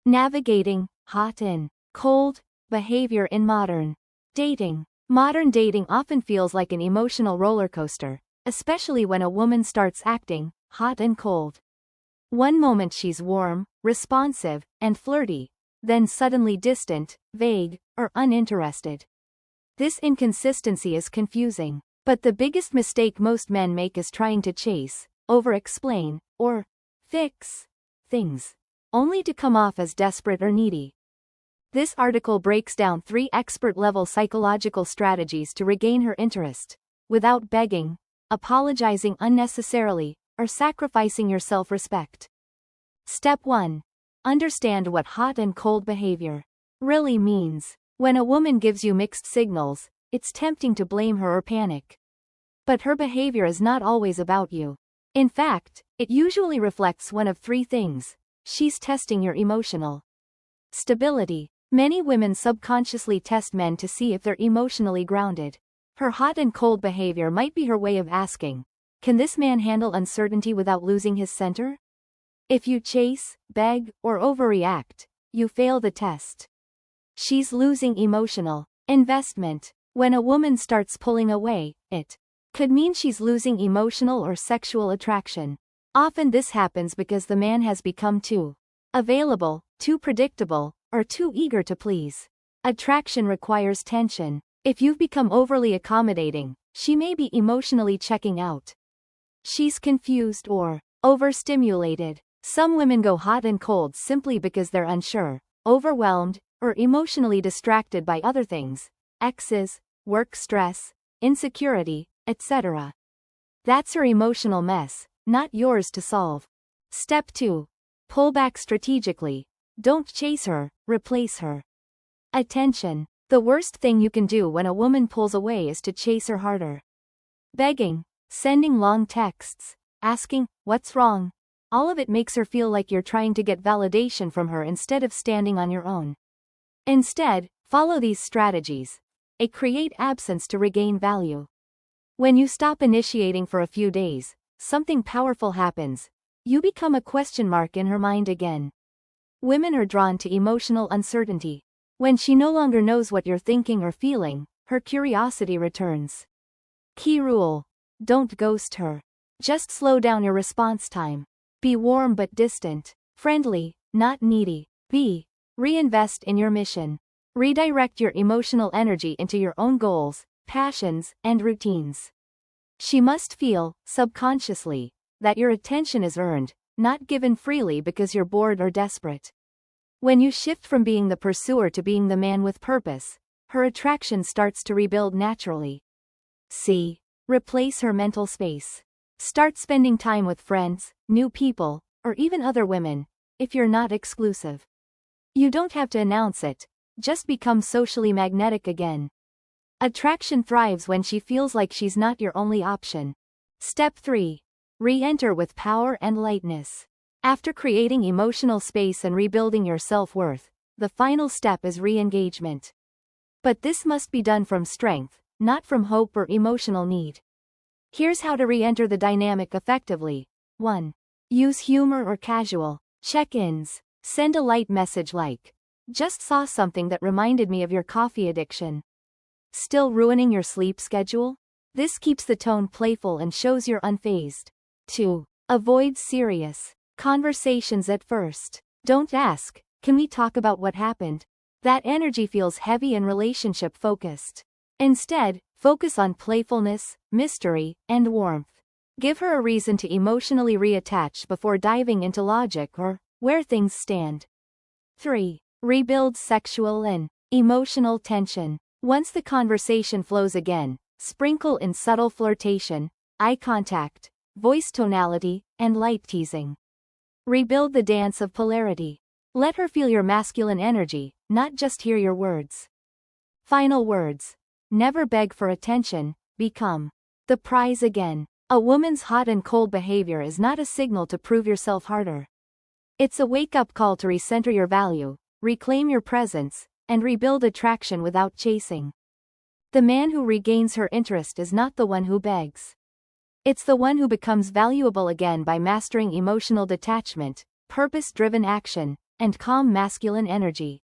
Navigating hot and cold behavior in modern dating. Modern dating often feels like an emotional roller coaster, especially when a woman starts acting hot and cold. One moment she's warm, responsive, and flirty, then suddenly distant, vague, or uninterested. This inconsistency is confusing, but the biggest mistake most men make is trying to chase, over-explain, or fix things, only to come off as desperate or needy. This article breaks down 3 expert-level psychological strategies to regain her interest, without begging, apologizing unnecessarily, or sacrificing your self-respect. Step 1. Understand what hot and cold behavior really means. When a woman gives you mixed signals, it's tempting to blame her or panic. But her behavior is not always about you. In fact, it usually reflects one of 3 things. She's testing your emotional stability. Many women subconsciously test men to see if they're emotionally grounded. Her hot and cold behavior might be her way of asking, can this man handle uncertainty without losing his center? If you chase, beg, or overreact, you fail the test. She's losing emotional investment. When a woman starts pulling away, it could mean she's losing emotional or sexual attraction. Often this happens because the man has become too available, too predictable, or too eager to please. Attraction requires tension. If you've become overly accommodating, she may be emotionally checking out. She's confused or overstimulated. Some women go hot and cold simply because they're unsure, overwhelmed, or emotionally distracted by other things, exes, work stress, insecurity, etc. That's her emotional mess, not yours to solve. Step 2. Pull back strategically. Don't chase her, replace her. Attention. The worst thing you can do when a woman pulls away is to chase her harder. Begging, sending long texts, asking, what's wrong? All of it makes her feel like you're trying to get validation from her instead of standing on your own. Instead, follow these strategies. A create absence to regain value. When you stop initiating for a few days, something powerful happens. You become a question mark in her mind again. Women are drawn to emotional uncertainty. When she no longer knows what you're thinking or feeling, her curiosity returns. Key rule. Don't ghost her. Just slow down your response time. Be warm but distant. Friendly, not needy. B. Reinvest in your mission. Redirect your emotional energy into your own goals, passions, and routines. She must feel, subconsciously, that your attention is earned, not given freely because you're bored or desperate. When you shift from being the pursuer to being the man with purpose, her attraction starts to rebuild naturally. C. Replace her mental space. Start spending time with friends, new people, or even other women, if you're not exclusive. You don't have to announce it, just become socially magnetic again. Attraction thrives when she feels like she's not your only option. Step 3. Re-enter with power and lightness. After creating emotional space and rebuilding your self-worth, the final step is re-engagement. But this must be done from strength, not from hope or emotional need. Here's how to re-enter the dynamic effectively. 1. Use humor or casual check-ins. Send a light message like, just saw something that reminded me of your coffee addiction. Still ruining your sleep schedule? This keeps the tone playful and shows you're unfazed. 2. Avoid serious conversations at first. Don't ask, can we talk about what happened? That energy feels heavy and relationship-focused. Instead, focus on playfulness, mystery, and warmth. Give her a reason to emotionally reattach before diving into logic or where things stand. 3. Rebuild sexual and emotional tension. Once the conversation flows again, sprinkle in subtle flirtation, eye contact, voice tonality, and light teasing. Rebuild the dance of polarity. Let her feel your masculine energy, not just hear your words. Final words. Never beg for attention, become the prize again. A woman's hot and cold behavior is not a signal to prove yourself harder. It's a wake-up call to recenter your value, reclaim your presence, and rebuild attraction without chasing. The man who regains her interest is not the one who begs. It's the one who becomes valuable again by mastering emotional detachment, purpose-driven action, and calm masculine energy.